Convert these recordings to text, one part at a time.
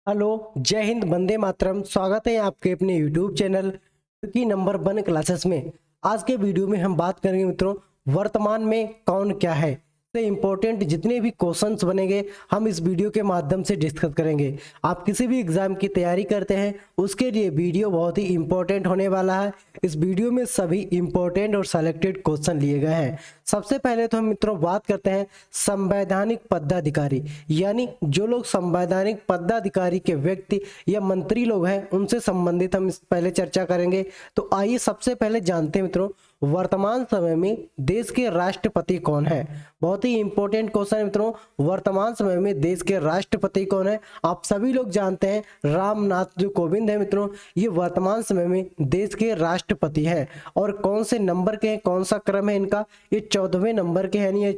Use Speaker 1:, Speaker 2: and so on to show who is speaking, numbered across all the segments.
Speaker 1: Hello, जय हिंद, वंदे मातरम। स्वागत है आपके अपने यूट्यूब चैनल की नंबर 1 क्लासेस में। आज के वीडियो में हम बात करेंगे मित्रों, वर्तमान में कौन क्या है से इम्पोर्टेंट जितने भी क्वेश्चंस बनेंगे हम इस वीडियो के माध्यम से डिस्कस करेंगे। आप किसी भी एग्जाम की तैयारी करते हैं उसके लिए वीडियो बहुत ही इंपॉर्टेंट होने वाला है। इस वीडियो में सभी इंपॉर्टेंट और सेलेक्टेड क्वेश्चन लिए गए हैं। सबसे पहले तो हम मित्रों बात करते हैं संवैधानिक पदाधिकारी, यानी जो लोग संवैधानिक पदाधिकारी के व्यक्ति या मंत्री लोग हैं उनसे संबंधित हम पहले चर्चा करेंगे। तो आइए सबसे पहले जानते हैं मित्रों, वर्तमान समय में देश के राष्ट्रपति कौन है। बहुत ही इंपॉर्टेंट क्वेश्चन है मित्रों, वर्तमान समय में देश के राष्ट्रपति कौन है। आप सभी लोग जानते हैं रामनाथ जो कोविंद है मित्रों, ये वर्तमान समय में देश के राष्ट्रपति हैं। और कौन से नंबर के हैं, कौन सा क्रम है इनका, ये 14वें नंबर के, यानी ये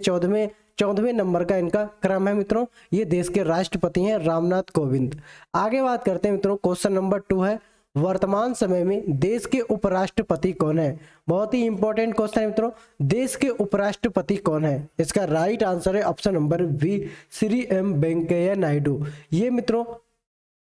Speaker 1: 14वें नंबर का इनका क्रम है मित्रों। ये देश के राष्ट्रपति हैं रामनाथ कोविंद। आगे बात करते हैं मित्रों, क्वेश्चन नंबर 2 है, वर्तमान समय में देश के उपराष्ट्रपति कौन है। बहुत ही इंपॉर्टेंट क्वेश्चन है मित्रों, देश के उपराष्ट्रपति कौन है। इसका राइट आंसर है option number B, Shri M Venkaiah Naidu. ये मित्रों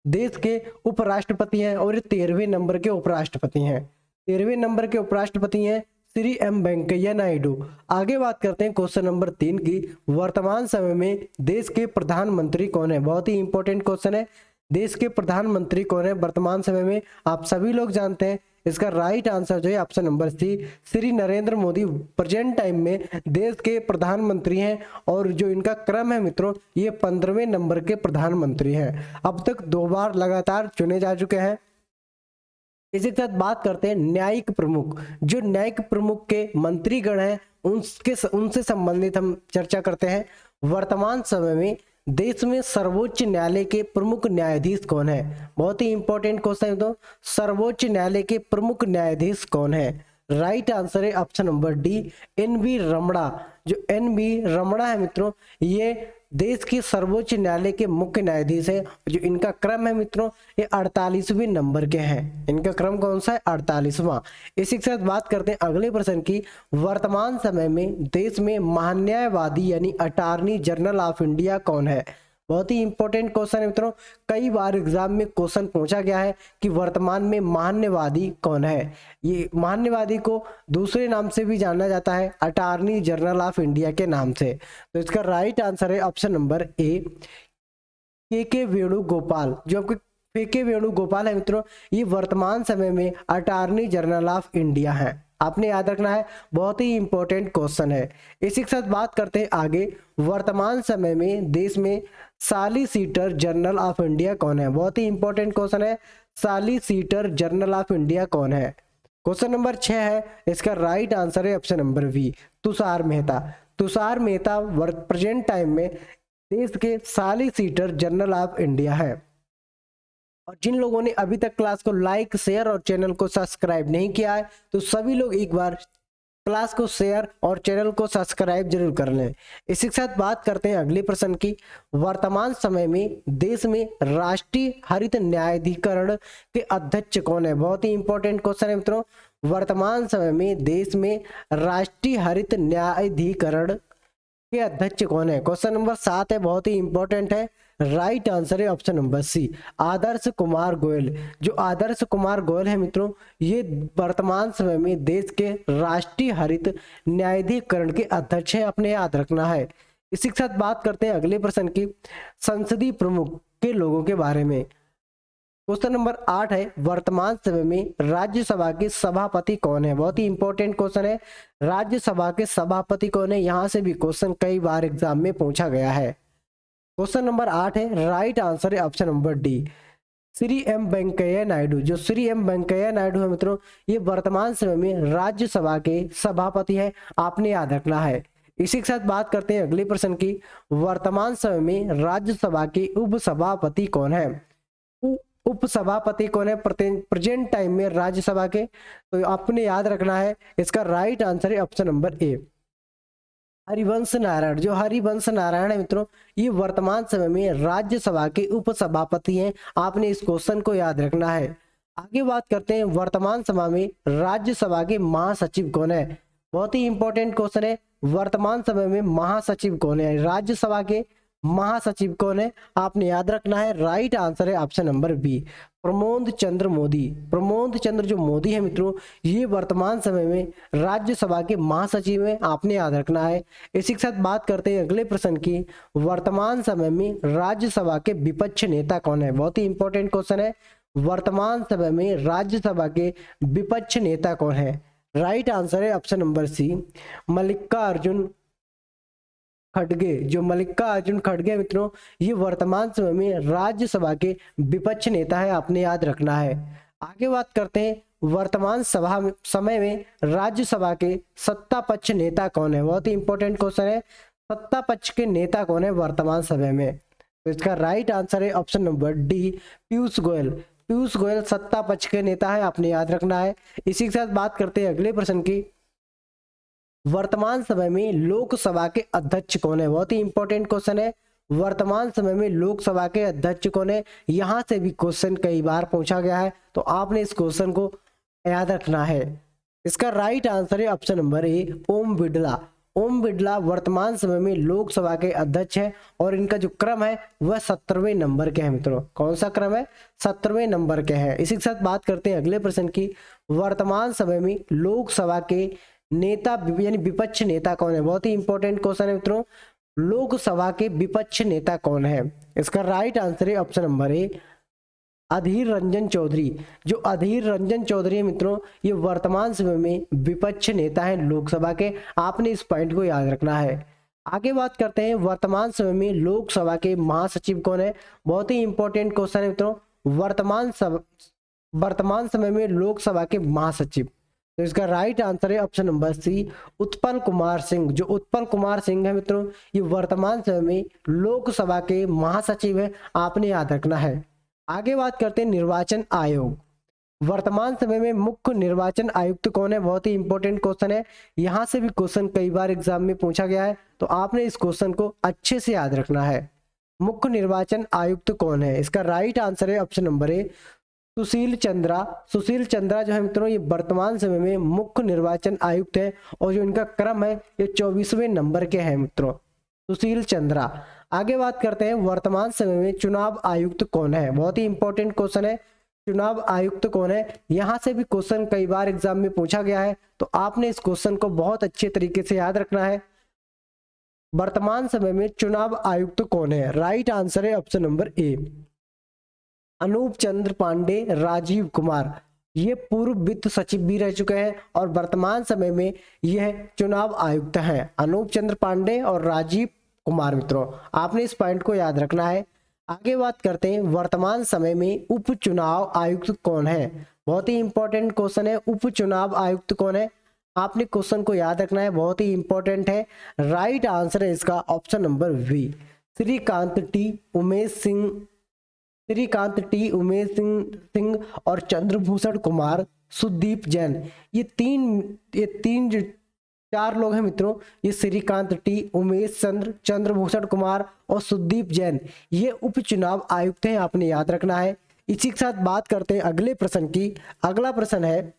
Speaker 1: देश के उपराष्ट्रपति हैं और ये 13वें नंबर के उपराष्ट्रपति हैं। 13वें नंबर के उपराष्ट्रपति हैं श्री एम वेंकैया नायडू। आगे बात करते हैं क्वेश्चन नंबर 3 की, वर्तमान समय में देश के प्रधानमंत्री कौन है। बहुत ही इंपॉर्टेंट क्वेश्चन है, देश के प्रधानमंत्री कौन है वर्तमान समय में, आप सभी लोग जानते हैं। इसका राइट आंसर जो है option number C, Shri Narendra Modi present time में देश के प्रधानमंत्री हैं। और जो इनका क्रम है मित्रों, ये 15वें नंबर के प्रधानमंत्री हैं। अब तक 2 बार लगातार चुने जा चुके हैं। इसी के साथ बात करते हैं न्यायिक प्रमुख, जो न्यायिक प्रमुख के मंत्रीगण हैं उनसे संबंधित हम चर्चा करते हैं। वर्तमान समय में देश में सर्वोच्च न्यायालय के प्रमुख न्यायाधीश कौन है। बहुत ही इंपॉर्टेंट क्वेश्चन है। तो सर्वोच्च न्यायालय के प्रमुख न्यायाधीश कौन है। राइट आंसर है option number D, N V Ramana. जो एन वी रमणा है मित्रों, ये देश के सर्वोच्च न्यायालय के मुख्य न्यायाधीश है। जो इनका क्रम है मित्रों, ये 48वें नंबर के हैं। इनका क्रम कौन सा है, 48वां। इसी के साथ बात करते हैं अगले प्रश्न की, वर्तमान समय में देश में महान्यायवादी यानी अटॉर्नी जनरल ऑफ इंडिया कौन है। बहुत ही इंपॉर्टेंट क्वेश्चन है मित्रों, कई बार एग्जाम में क्वेश्चन पूछा गया है कि वर्तमान में महान्यायवादी कौन है। ये महान्यायवादी को दूसरे नाम से भी जाना जाता है, अटॉर्नी जनरल ऑफ इंडिया के नाम से। तो इसका राइट आंसर है ऑप्शन नंबर ए, के वेणुगोपाल। जो आपके के वेणुगोपाल है मित्रों, ये वर्तमान समय में अटॉर्नी जनरल ऑफ इंडिया है। आपने याद रखना है, बहुत ही इंपॉर्टेंट क्वेश्चन है। इसी के साथ बात करते हैं आगे, वर्तमान समय में देश में सॉलिसिटर जनरल ऑफ इंडिया कौन है। बहुत ही इंपॉर्टेंट क्वेश्चन है, सॉलिसिटर जनरल ऑफ इंडिया कौन है। क्वेश्चन नंबर 6 है, इसका राइट आंसर है option number B, Tushar Mehta. Tushar Mehta present time में देश के सॉलिसिटर जनरल ऑफ इंडिया है। और जिन लोगों ने अभी तक क्लास को लाइक, शेयर और चैनल को सब्सक्राइब नहीं किया है तो सभी लोग एक बार क्लास को शेयर और चैनल को सब्सक्राइब जरूर कर लें। इसी के साथ बात करते हैं अगले प्रश्न की, वर्तमान समय में देश में राष्ट्रीय हरित न्यायाधिकरण के अध्यक्ष कौन है। बहुत ही इंपॉर्टेंट क्वेश्चन है मित्रों, वर्तमान समय में देश में राष्ट्रीय हरित न्यायाधिकरण के अध्यक्ष कौन है। क्वेश्चन नंबर 7 है, बहुत ही इंपॉर्टेंट है। राइट आंसर है ऑप्शन नंबर सी, आदर्श कुमार गोयल। जो आदर्श कुमार गोयल है मित्रों, ये वर्तमान समय में देश के राष्ट्रीय हरित न्यायाधिकरण के अध्यक्ष हैं। आपने याद रखना है। इसी के साथ बात करते हैं अगले प्रश्न की, संसदीय प्रमुख के लोगों के बारे में। क्वेश्चन नंबर 8 है, वर्तमान समय में राज्यसभा के सभापति कौन है। बहुत ही इंपॉर्टेंट क्वेश्चन है, राज्यसभा के सभापति कौन है। यहां से भी क्वेश्चन कई बार एग्जाम में पूछा गया है। क्वेश्चन नंबर 8 है, राइट आंसर है option number D, Shri M Venkaiah Naidu. जो श्री एम वेंकैया नायडू है मित्रों, ये वर्तमान समय में राज्यसभा के सभापति है। आपने याद रखना है। इसी के साथ बात करते हैं अगले प्रश्न की, वर्तमान समय में राज्यसभा के उपसभापति कौन है। उपसभापति कौन है प्रेजेंट टाइम में राज्यसभा के, तो आपने याद रखना है। इसका राइट आंसर है ऑप्शन नंबर ए, हरिवंश नारायण। जो हरिवंश नारायण है मित्रों, ये वर्तमान समय में राज्यसभा के उपसभापति हैं। आपने इस क्वेश्चन को याद रखना है। आगे बात करते हैं, वर्तमान समय में राज्यसभा के महासचिव कौन है। बहुत ही इंपॉर्टेंट क्वेश्चन है, वर्तमान समय में महासचिव कौन है राज्यसभा के। महासचिव कौन है? आपने याद रखना है, राइट आंसर है ऑप्शन नंबर बी, प्रमोद चंद्र मोदी। प्रमोद चंद्र जो मोदी है मित्रों, ये वर्तमान समय में राज्यसभा के महासचिव हैं, आपने याद रखना है। इसी के साथ बात करते हैं अगले प्रश्न की, वर्तमान समय में राज्यसभा के विपक्ष नेता कौन है? बहुत ही इंपॉर्टेंट क्वेश्चन है, वर्तमान समय में राज्यसभा के विपक्ष नेता कौन है? राइट आंसर है ऑप्शन नंबर सी, मल्लिकार्जुन खड़गे। जो मल्लिकार्जुन खड़गे मित्रों, ये वर्तमान समय में राज्यसभा के विपक्ष नेता है, आपने याद रखना है। आगे बात करते हैं, वर्तमान समय में राज्यसभा के सत्ता पक्ष नेता कौन है? बहुत ही इंपॉर्टेंट क्वेश्चन है, सत्ता पक्ष के नेता कौन है वर्तमान समय में? तो इसका राइट आंसर है option number D, Piyush Goyal. Piyush Goyal सत्ता पक्ष के नेता है, आपने याद रखना है। इसी के साथ बात करते हैं अगले प्रश्न की, वर्तमान समय में लोकसभा के अध्यक्ष कौन है? बहुत ही इंपॉर्टेंट क्वेश्चन है, वर्तमान समय में लोकसभा के अध्यक्ष कौन है? यहां से भी क्वेश्चन कई बार पूछा गया है, तो आपने इस क्वेश्चन को याद रखना है। इसका राइट आंसर है ऑप्शन नंबर ए, ओम बिड़ला। ओम बिड़ला वर्तमान समय में लोकसभा के अध्यक्ष है और इनका जो क्रम है वह 17वें नंबर के है मित्रों। कौन सा क्रम है? 17वें नंबर के है। इसी के साथ बात करते हैं अगले प्रश्न की, वर्तमान समय में लोकसभा के नेता यानी विपक्ष नेता कौन है? बहुत ही इंपॉर्टेंट क्वेश्चन है मित्रों, लोकसभा के विपक्ष नेता कौन है? इसका राइट आंसर है ऑप्शन नंबर ए, अधीर रंजन चौधरी। जो अधीर रंजन चौधरी है मित्रों, ये वर्तमान समय में विपक्ष नेता है लोकसभा के, आपने इस पॉइंट को याद रखना है। आगे बात करते हैं, वर्तमान समय में लोकसभा के महासचिव कौन है? बहुत ही इंपॉर्टेंट क्वेश्चन है मित्रों, वर्तमान समय में लोकसभा के महासचिव, तो इसका राइट आंसर है option number C, Utpal Kumar Singh. जो उत्पल कुमार सिंह है मित्रों, ये वर्तमान समय में लोकसभा के महासचिव है, आपने याद रखना है। आगे बात करते हैं निर्वाचन आयोग। वर्तमान समय में मुख्य निर्वाचन आयुक्त कौन है? बहुत ही इंपॉर्टेंट क्वेश्चन है, यहां से भी क्वेश्चन कई बार एग्जाम में पूछा गया है, तो आपने इस क्वेश्चन को अच्छे से याद रखना है। मुख्य निर्वाचन आयुक्त कौन है? इसका राइट आंसर है ऑप्शन नंबर ए, सुशील चंद्रा। सुशील चंद्रा जो है मित्रों, ये वर्तमान समय में मुख्य निर्वाचन आयुक्त है और जो इनका क्रम है ये 24वें नंबर के हैं मित्रों, सुशील चंद्रा। आगे बात करते हैं, वर्तमान समय में चुनाव आयुक्त कौन है? बहुत ही इंपॉर्टेंट क्वेश्चन है, चुनाव आयुक्त कौन है? यहां से भी क्वेश्चन कई बार एग्जाम में पूछा गया है, तो आपने इस क्वेश्चन को बहुत अच्छे तरीके से याद रखना है। वर्तमान समय में चुनाव आयुक्त कौन है? राइट आंसर है ऑप्शन नंबर ए, अनूप चंद्र पांडे, राजीव कुमार। ये पूर्व वित्त सचिव भी रह चुके हैं और वर्तमान समय में यह चुनाव आयुक्त हैं, अनूप चंद्र पांडे और राजीव कुमार मित्रों, आपने इस पॉइंट को याद रखना है। आगे बात करते हैं, वर्तमान समय में उपचुनाव आयुक्त कौन है? बहुत ही इंपॉर्टेंट क्वेश्चन है, उपचुनाव आयुक्त कौन है? आपने क्वेश्चन को याद रखना है, बहुत ही इंपॉर्टेंट है। राइट आंसर है इसका option number B, Shrikant T Umesh Singh और चंद्रभूषण कुमार, सुदीप जैन। ये तीन जो 4 लोग हैं मित्रों, ये श्रीकांत टी, उमेश चंद्रभूषण कुमार और सुदीप जैन, ये उपचुनाव आयुक्त हैं, आपने याद रखना है। इसी के साथ बात करते हैं अगले प्रश्न की। अगला प्रश्न है,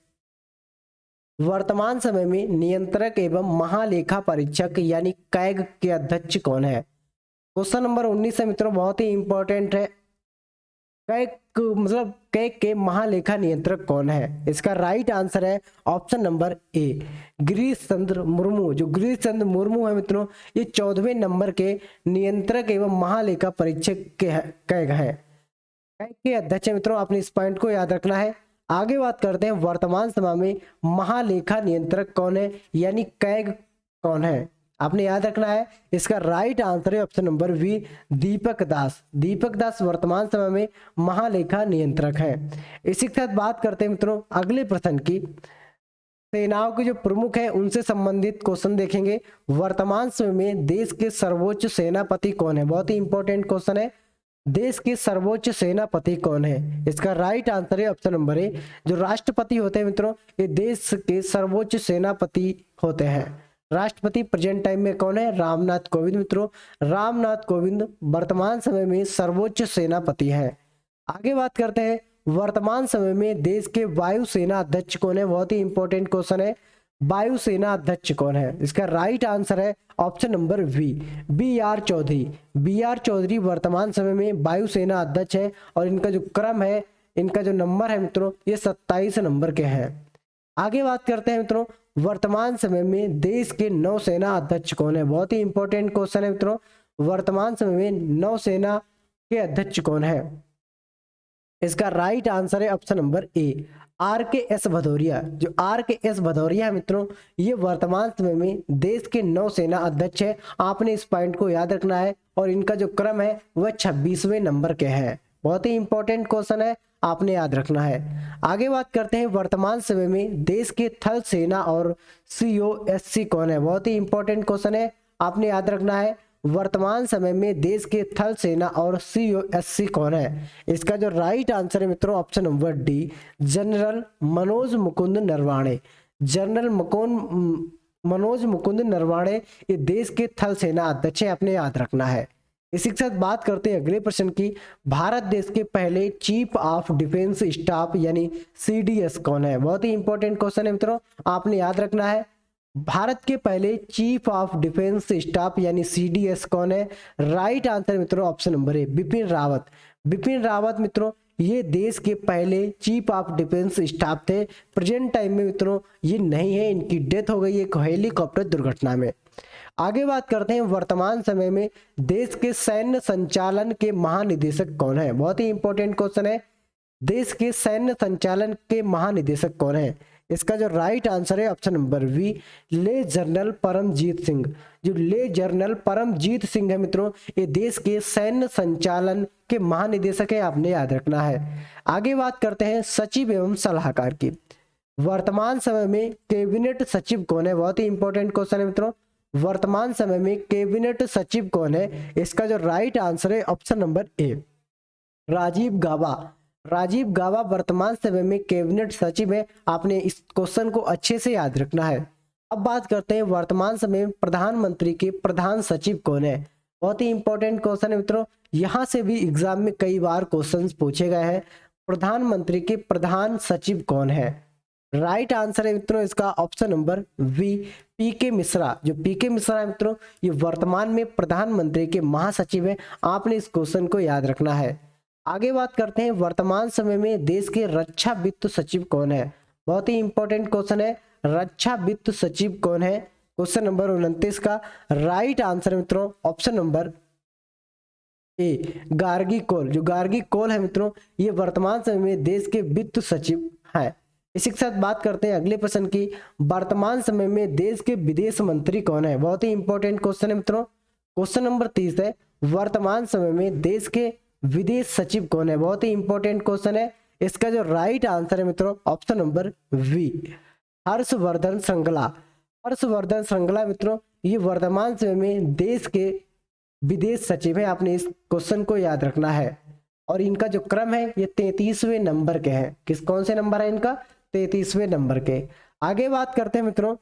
Speaker 1: वर्तमान समय में नियंत्रक एवं महालेखा परीक्षक यानी कैग के अध्यक्ष कौन है? क्वेश्चन नंबर 19 है मित्रों, बहुत ही इंपॉर्टेंट है। कैग के महालेखा नियंत्रक कौन है? इसका राइट आंसर है ऑप्शन नंबर ए, गिरीश चंद्र मुर्मू। जो गिरीश चंद्र मुर्मू है मित्रों, ये 14वें नंबर के नियंत्रक एवं महालेखा परीक्षक के कैग है, कैग के अध्यक्ष है मित्रों, आपने इस पॉइंट को याद रखना है। आगे बात करते हैं, वर्तमान समय में महालेखा नियंत्रक कौन है यानी कैग कौन है? आपने याद रखना है। इसका राइट आंसर है ऑप्शन नंबर बी, दीपक दास। दीपक दास वर्तमान समय में महालेखा नियंत्रक है। इसी के साथ बात करते हैं मित्रों अगले प्रश्न की। सेनाओं के जो प्रमुख है उनसे संबंधित क्वेश्चन देखेंगे। वर्तमान समय में देश के सर्वोच्च सेनापति कौन है? बहुत ही इंपॉर्टेंट क्वेश्चन है, देश के सर्वोच्च सेनापति कौन है? इसका राइट आंसर है ऑप्शन नंबर ए, जो राष्ट्रपति होते हैं मित्रों, ये देश के सर्वोच्च सेनापति होते हैं। राष्ट्रपति प्रेजेंट टाइम में कौन है? रामनाथ कोविंद मित्रों, रामनाथ कोविंद वर्तमान समय में सर्वोच्च सेनापति हैं। आगे बात करते हैं, वर्तमान समय में देश के वायुसेना अध्यक्ष कौन है? बहुत ही इंपॉर्टेंट क्वेश्चन है, वायुसेना अध्यक्ष कौन है? इसका राइट आंसर है option number V, B R Chaudhary. B R Chaudhary वर्तमान समय में वायुसेना अध्यक्ष है और इनका जो क्रम है, इनका जो नंबर है मित्रों, ये 27 नंबर के हैं। आगे बात करते हैं मित्रों, वर्तमान समय में देश के नौसेना अध्यक्ष कौन है? बहुत ही इंपॉर्टेंट क्वेश्चन है मित्रों, वर्तमान समय में नौसेना के अध्यक्ष कौन है? इसका राइट आंसर है ऑप्शन नंबर ए, आर के एस भदौरिया। जो आर के एस भदौरिया है मित्रों, ये वर्तमान समय में देश के नौसेना अध्यक्ष है। आपने इस पॉइंट को याद रखना है और इनका जो क्रम है वह 26वें नंबर के हैं। बहुत ही इंपॉर्टेंट क्वेश्चन है, आपने याद रखना है। आगे बात करते हैं, वर्तमान समय में देश के थल सेना और COSC कौन है? बहुत ही इंपॉर्टेंट क्वेश्चन है, आपने याद रखना है। वर्तमान समय में देश के थल सेना और COSC कौन है? इसका जो राइट आंसर है मित्रों, option number D, general Manoj Mukund Naravane. General Manoj Mukund Naravane ये देश के थल सेना अध्यक्ष है, आपने याद रखना है। इसी के साथ बात करते हैं अगले प्रश्न की, भारत देश के पहले चीफ ऑफ डिफेंस स्टाफ यानी CDS कौन है? बहुत ही इंपॉर्टेंट क्वेश्चन है मित्रों, आपने याद रखना है। भारत के पहले चीफ ऑफ डिफेंस स्टाफ यानी CDS कौन है? राइट आंसर मित्रों ऑप्शन नंबर ए, बिपिन रावत। बिपिन रावत मित्रों ये देश के पहले चीफ ऑफ डिफेंस स्टाफ थे। प्रेजेंट टाइम में मित्रों ये नहीं है, इनकी डेथ हो गई एक हेलीकॉप्टर दुर्घटना में। आगे बात करते हैं, वर्तमान समय में देश के सैन्य संचालन के महानिदेशक कौन है? बहुत ही इंपॉर्टेंट क्वेश्चन है, देश के सैन्य संचालन के महानिदेशक कौन है? इसका जो राइट आंसर है ऑप्शन नंबर वी, ले जनरल परमजीत सिंह। जो ले जनरल परमजीत सिंह है मित्रों, ये देश के सैन्य संचालन के महानिदेशक है, आपने याद रखना है। आगे बात करते हैं सचिव एवं सलाहकार की। वर्तमान समय में कैबिनेट सचिव कौन है? बहुत ही इंपॉर्टेंट क्वेश्चन है मित्रों, वर्तमान समय में कैबिनेट सचिव कौन है? इसका जो राइट आंसर है ऑप्शन नंबर ए, राजीव गाबा। राजीव गाबा वर्तमान समय में कैबिनेट सचिव है, आपने इस क्वेश्चन को अच्छे से याद रखना है। अब बात करते हैं वर्तमान समय में प्रधानमंत्री के प्रधान सचिव कौन है? बहुत ही इंपॉर्टेंट क्वेश्चन है मित्रों, यहां से भी एग्जाम में कई बार क्वेश्चन पूछे गए हैं। प्रधानमंत्री के प्रधान सचिव कौन है? राइट आंसर है मित्रों इसका option number V, PK Mishra. जो PK मिश्रा है मित्रों, ये वर्तमान में प्रधानमंत्री के महासचिव है, आपने इस क्वेश्चन को याद रखना है। आगे बात करते हैं, वर्तमान समय में देश के रक्षा वित्त सचिव कौन है? बहुत ही इंपॉर्टेंट क्वेश्चन है, रक्षा वित्त सचिव कौन है? क्वेश्चन नंबर 29 का राइट आंसर मित्रों ऑप्शन नंबर ए, गार्गी कोल। जो गार्गी कोल है मित्रों, ये वर्तमान समय में देश के वित्त सचिव है। इसी के साथ बात करते हैं अगले प्रश्न की, वर्तमान समय में देश के विदेश मंत्री कौन है? बहुत ही इंपॉर्टेंट क्वेश्चन है मित्रों, क्वेश्चन नंबर 30 है, वर्तमान समय में देश के विदेश सचिव कौन है? बहुत ही इंपॉर्टेंट क्वेश्चन है, इसका जो राइट आंसर है मित्रों option number V, Harshvardhan Shringla. Harshvardhan Shringla मित्रों ये वर्तमान समय में देश के विदेश सचिव है, आपने इस क्वेश्चन को याद रखना है। और इनका जो क्रम है ये 33वें नंबर के हैं। किस कौन से नंबर है इनका? 33वें नंबर के। आगे बात करते हैं मित्रों,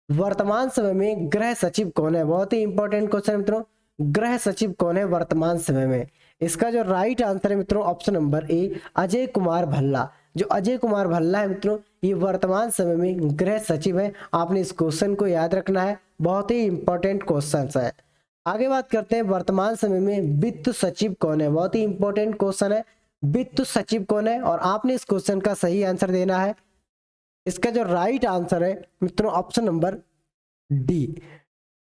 Speaker 1: वर्तमान समय में गृह सचिव कौन है? बहुत ही इंपॉर्टेंट क्वेश्चन मित्रों, गृह सचिव कौन है वर्तमान समय में? इसका जो राइट आंसर है मित्रों ऑप्शन नंबर ए, अजय कुमार भल्ला। जो अजय कुमार भल्ला है मित्रों, ये वर्तमान समय में गृह सचिव है, आपने इस क्वेश्चन को याद रखना है, बहुत ही इंपॉर्टेंट क्वेश्चन है। आगे बात करते हैं, वर्तमान समय में वित्त सचिव कौन है? बहुत ही इंपॉर्टेंट क्वेश्चन है, वित्त सचिव कौन है? और आपने इस क्वेश्चन का सही आंसर देना है। इसका जो राइट आंसर है मित्रों option number D,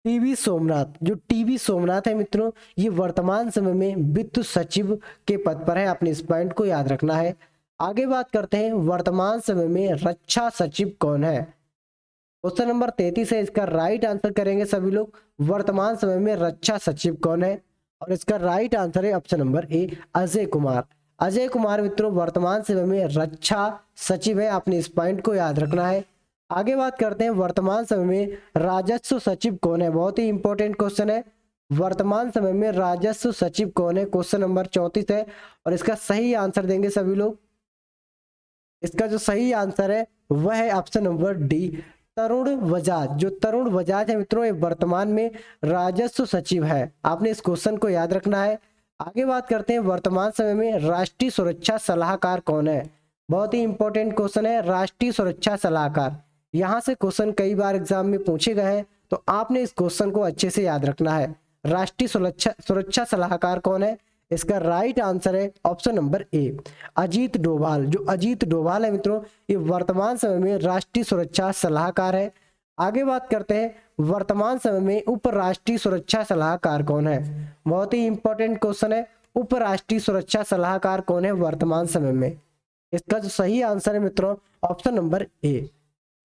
Speaker 1: TV Somnath. जो टीवी सोमनाथ है मित्रों, ये वर्तमान समय में वित्त सचिव के पद पर है, आपने इस पॉइंट को याद रखना है। आगे बात करते हैं, वर्तमान समय में रक्षा सचिव कौन है? क्वेश्चन नंबर 33 है, इसका राइट आंसर करेंगे सभी लोग, वर्तमान समय में रक्षा सचिव कौन है? और इसका राइट आंसर है ऑप्शन नंबर ए, अजय कुमार। अजय कुमार मित्रों वर्तमान समय में रक्षा सचिव है, आपने इस पॉइंट को याद रखना है। आगे बात करते हैं, वर्तमान समय में राजस्व सचिव कौन है? बहुत ही इंपॉर्टेंट क्वेश्चन है, वर्तमान समय में राजस्व सचिव कौन है? क्वेश्चन नंबर 34 है और इसका सही आंसर देंगे सभी लोग। इसका जो सही आंसर है वह है option number D, Tarun Bajaj. जो तरुण बजाज है मित्रों, ये वर्तमान में राजस्व सचिव है, आपने इस क्वेश्चन को याद रखना है। आगे बात करते हैं, वर्तमान समय में राष्ट्रीय सुरक्षा सलाहकार कौन है? बहुत ही इंपॉर्टेंट क्वेश्चन है, राष्ट्रीय सुरक्षा सलाहकार। यहाँ से क्वेश्चन कई बार एग्जाम में पूछे गए हैं, तो आपने इस क्वेश्चन को अच्छे से याद रखना है। राष्ट्रीय सुरक्षा सलाहकार कौन है? इसका राइट आंसर है ऑप्शन नंबर ए, अजीत डोभाल। जो अजीत डोभाल है मित्रों, ये वर्तमान समय में राष्ट्रीय सुरक्षा सलाहकार है। आगे बात करते हैं, वर्तमान समय में उप राष्ट्रीय सुरक्षा सलाहकार कौन है? बहुत ही इंपॉर्टेंट क्वेश्चन है, उप राष्ट्रीय सुरक्षा सलाहकार कौन है वर्तमान समय में? इसका जो सही आंसर है मित्रों, ऑप्शन नंबर ए,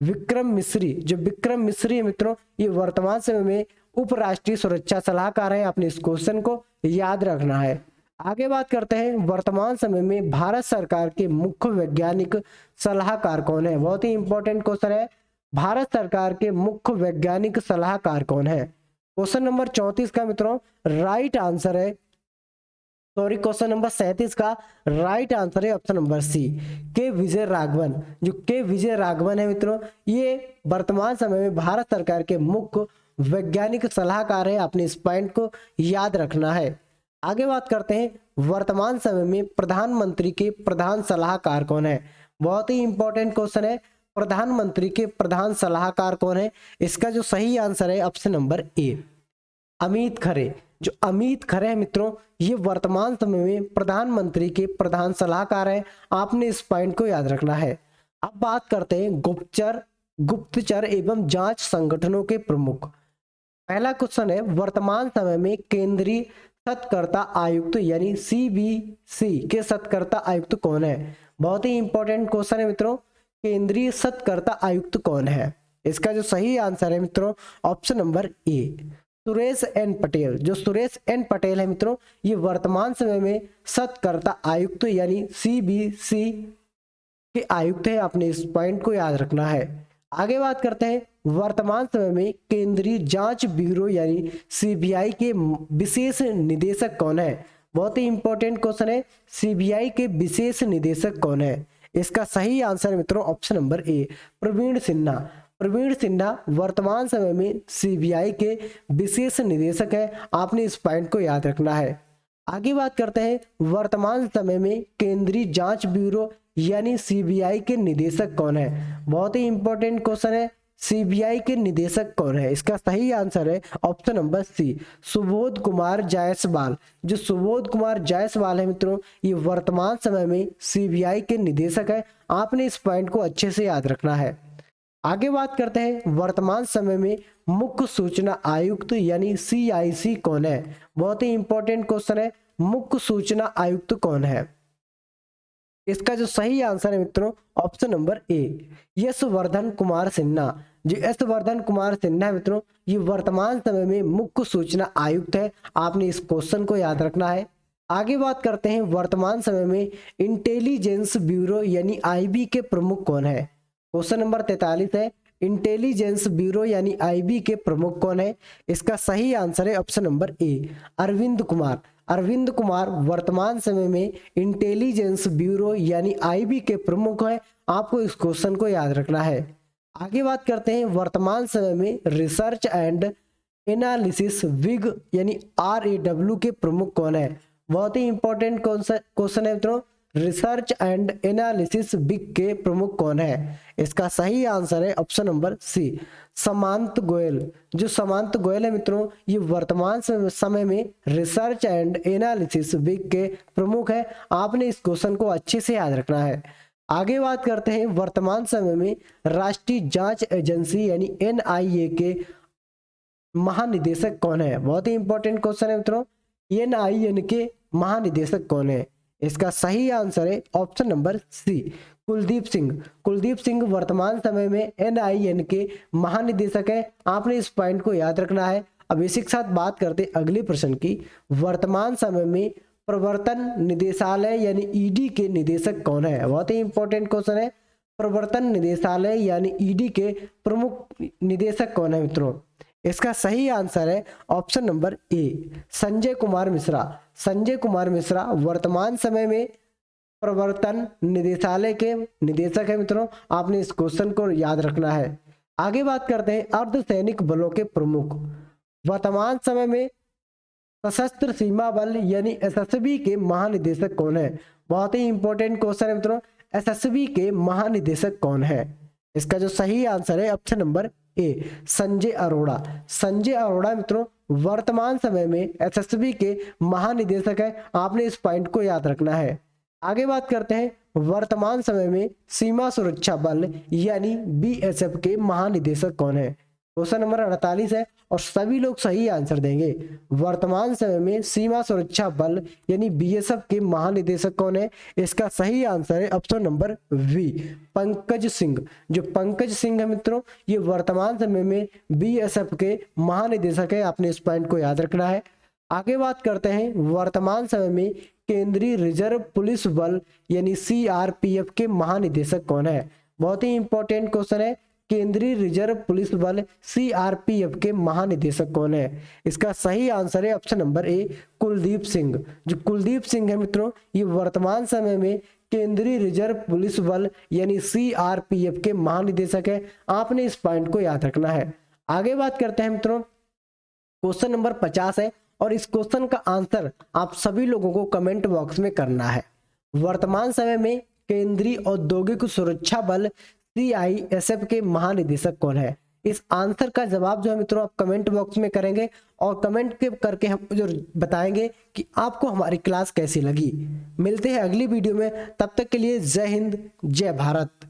Speaker 1: विक्रम मिश्री। जो विक्रम मिश्री है मित्रों, ये वर्तमान समय में उप राष्ट्रीय सुरक्षा सलाहकार है। आपने इस क्वेश्चन को याद रखना है। आगे बात करते हैं, वर्तमान समय में भारत सरकार के मुख्य वैज्ञानिक सलाहकार कौन है? बहुत ही इंपॉर्टेंट क्वेश्चन है, भारत सरकार के मुख्य वैज्ञानिक सलाहकार कौन है? क्वेश्चन नंबर 34 का मित्रों राइट आंसर है, सॉरी क्वेश्चन नंबर 37 का राइट आंसर है ऑप्शन नंबर सी, के विजय राघवन। जो के विजय राघवन है मित्रों, ये वर्तमान समय में भारत सरकार के मुख्य वैज्ञानिक सलाहकार है। आपने इस पॉइंट को याद रखना है। आगे बात करते हैं, वर्तमान समय में प्रधानमंत्री के प्रधान सलाहकार कौन है? बहुत ही इंपॉर्टेंट क्वेश्चन है, प्रधानमंत्री के प्रधान सलाहकार कौन है? इसका जो सही आंसर है ऑप्शन नंबर ए, अमित खरे। जो अमित खरे है मित्रों, ये वर्तमान समय में प्रधानमंत्री के प्रधान सलाहकार है। आपने इस पॉइंट को याद रखना है। अब बात करते हैं गुप्तचर एवं जांच संगठनों के प्रमुख। पहला क्वेश्चन है, वर्तमान समय में केंद्रीय सत्कर्ता आयुक्त यानी सीबीसी के सत्कर्ता आयुक्त कौन है? बहुत ही इंपॉर्टेंट क्वेश्चन है मित्रों, केंद्रीय सत्कर्ता आयुक्त कौन है? इसका जो सही आंसर है मित्रों, option number A, Suresh N Patel. जो सुरेश एन पटेल है मित्रों, ये वर्तमान समय में सत्कर्ता आयुक्त यानी सीबीसी के आयुक्त है। आपने इस पॉइंट को याद रखना है। आगे बात करते हैं, वर्तमान समय में केंद्रीय जांच ब्यूरो यानी सीबीआई के विशेष निदेशक कौन है? बहुत ही इंपॉर्टेंट क्वेश्चन है, सीबीआई के विशेष निदेशक कौन है? इसका सही आंसर है मित्रों option number A, Praveen Sinha. Praveen Sinha वर्तमान समय में सीबीआई के विशेष निदेशक है। आपने इस पॉइंट को याद रखना है। आगे बात करते हैं, वर्तमान समय में केंद्रीय जांच ब्यूरो यानी सीबीआई के निदेशक कौन है? बहुत ही इंपॉर्टेंट क्वेश्चन है, सीबीआई के निदेशक कौन है? इसका सही आंसर है option number C, Subodh Kumar Jaiswal. जो सुबोध कुमार जायसवाल है मित्रों, ये वर्तमान समय में सीबीआई के निदेशक है। आपने इस पॉइंट को अच्छे से याद रखना है। आगे बात करते हैं, वर्तमान समय में मुख्य सूचना आयुक्त यानी सीआईसी कौन है? बहुत ही इंपॉर्टेंट क्वेश्चन है, मुख्य सूचना आयुक्त कौन है? इसका जो सही आंसर है मित्रों option number A, Yashwardhan Kumar Sinha. जो यशवर्धन कुमार सिन्हा मित्रों, ये वर्तमान समय में मुख्य सूचना आयुक्त है। आपने इस क्वेश्चन को याद रखना है। आगे बात करते हैं, वर्तमान समय में इंटेलिजेंस ब्यूरो यानी आईबी के प्रमुख कौन है? क्वेश्चन नंबर 43 है, इंटेलिजेंस ब्यूरो यानी आईबी के प्रमुख कौन है? इसका सही आंसर है option number A, Arvind Kumar. Arvind Kumar वर्तमान समय में इंटेलिजेंस ब्यूरो यानी आईबी के प्रमुख है। आपको इस क्वेश्चन को याद रखना है। आगे बात करते हैं, वर्तमान समय में रिसर्च एंड एनालिसिस विग यानी RAW के प्रमुख कौन है? बहुत ही इंपॉर्टेंट क्वेश्चन है मित्रों, रिसर्च एंड एनालिसिस विग के प्रमुख कौन है? इसका सही आंसर है ऑप्शन नंबर सी, समांत गोयल। जो समांत गोयल है मित्रों, ये वर्तमान समय में रिसर्च एंड एनालिसिस विग के प्रमुख है। आपने इस क्वेश्चन को अच्छे से याद रखना है। आगे बात करते हैं, वर्तमान समय में राष्ट्रीय जांच एजेंसी यानी NIA के महानिदेशक कौन है? बहुत ही इंपॉर्टेंट क्वेश्चन है मित्रों, NIN के महानिदेशक कौन है? इसका सही आंसर है option number C, Kuldeep Singh. Kuldeep Singh वर्तमान समय में NIN के महानिदेशक है। आपने इस पॉइंट को याद रखना है। अब इसी के साथ बात करते हैं अगले प्रश्न की, वर्तमान समय में प्रवर्तन निदेशालय यानी ED के निदेशक कौन है? बहुत ही इंपॉर्टेंट क्वेश्चन है, प्रवर्तन निदेशालय यानी ED के प्रमुख निदेशक कौन है मित्रों? इसका सही आंसर है ऑप्शन नंबर ए, संजय कुमार मिश्रा। संजय कुमार मिश्रा वर्तमान समय में प्रवर्तन निदेशालय के निदेशक है मित्रों। आपने इस क्वेश्चन को याद रखना है। आगे बात करते हैं, अर्धसैनिक बलों के प्रमुख वर्तमान समय में सशस्त्र सीमा बल यानी SSB के महानिदेशक कौन है? बहुत ही इंपॉर्टेंट क्वेश्चन है मित्रों, एसएसबी के महानिदेशक कौन है? इसका जो सही आंसर है ऑप्शन नंबर ए, संजय अरोड़ा। संजय अरोड़ा मित्रों वर्तमान समय में एसएसबी के महानिदेशक है, आपने इस पॉइंट को याद रखना है। आगे बात करते हैं, वर्तमान समय में सीमा सुरक्षा बल यानी बीएसएफ के महानिदेशक कौन है? क्वेश्चन नंबर 48 है और सभी लोग सही आंसर देंगे। वर्तमान समय में सीमा सुरक्षा बल यानी बीएसएफ के महानिदेशक कौन है? इसका सही आंसर है option number B, Pankaj Singh. जो पंकज सिंह है मित्रों, ये वर्तमान समय में बीएसएफ के महानिदेशक है, आपने इस पॉइंट को याद रखना है। आगे बात करते हैं, वर्तमान समय में केंद्रीय रिजर्व पुलिस बल यानी सीआरपीएफ के महानिदेशक कौन है? बहुत ही इंपॉर्टेंट क्वेश्चन है, केंद्रीय रिजर्व पुलिस बल सीआरपीएफ के महानिदेशक कौन है? इसका सही आंसर है ऑप्शन नंबर ए, कुलदीप सिंह। जो कुलदीप सिंह है मित्रों, ये वर्तमान समय में केंद्रीय रिजर्व पुलिस बल यानी सीआरपीएफ के महानिदेशक है, आपने इस पॉइंट को याद रखना है। आगे बात करते हैं मित्रों, क्वेश्चन नंबर 50 है और इस क्वेश्चन का आंसर आप सभी लोगों को कमेंट बॉक्स में करना है। वर्तमान समय में केंद्रीय औद्योगिक सुरक्षा बल सीआईएसएफ के महानिदेशक कौन है? इस आंसर का जवाब जो है मित्रों आप कमेंट बॉक्स में करेंगे और कमेंट के करके हम जो बताएंगे कि आपको हमारी क्लास कैसी लगी। मिलते हैं अगली वीडियो में, तब तक के लिए जय हिंद जय भारत।